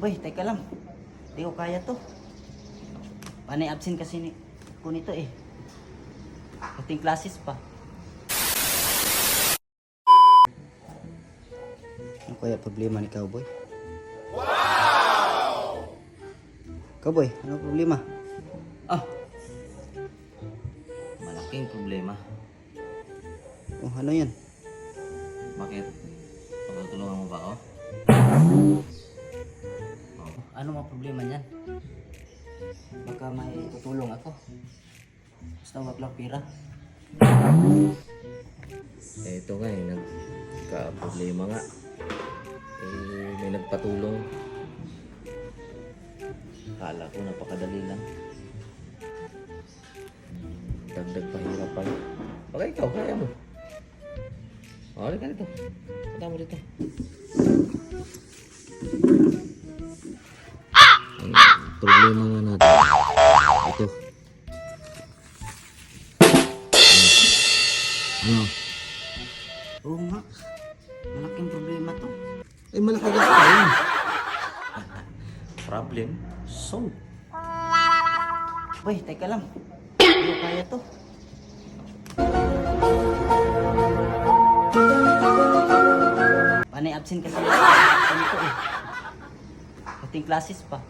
Boy, teka lang. Hindi ko kaya to. Panay absent kasi ko nito eh. Kating classes pa. Ano kaya problema ni Cowboy? Wow! Cowboy, ano problema? Ah! Malaking problema. Oh, ano yan? Bakit? Pagtutulungan mo ba ako? Ano mga problema niyan? Baka may tutulong ako. Basta wag lang pira. Eh ito nga eh, nagka-problema nga. Eh may nagpatulong. Kala ko napakadali lang. Dagdag pahirap pa. Baka ikaw, kaya mo. O, halika dito. Punta mo dito. Ang problema nga natin. Ito. Ano? Oo nga. Malaking problema to. Eh, malaki ka pa yun. Problem solved. Boy, teka lang. Hindi ko kaya to. Panay absent kasi ko nito eh. Kating classes pa.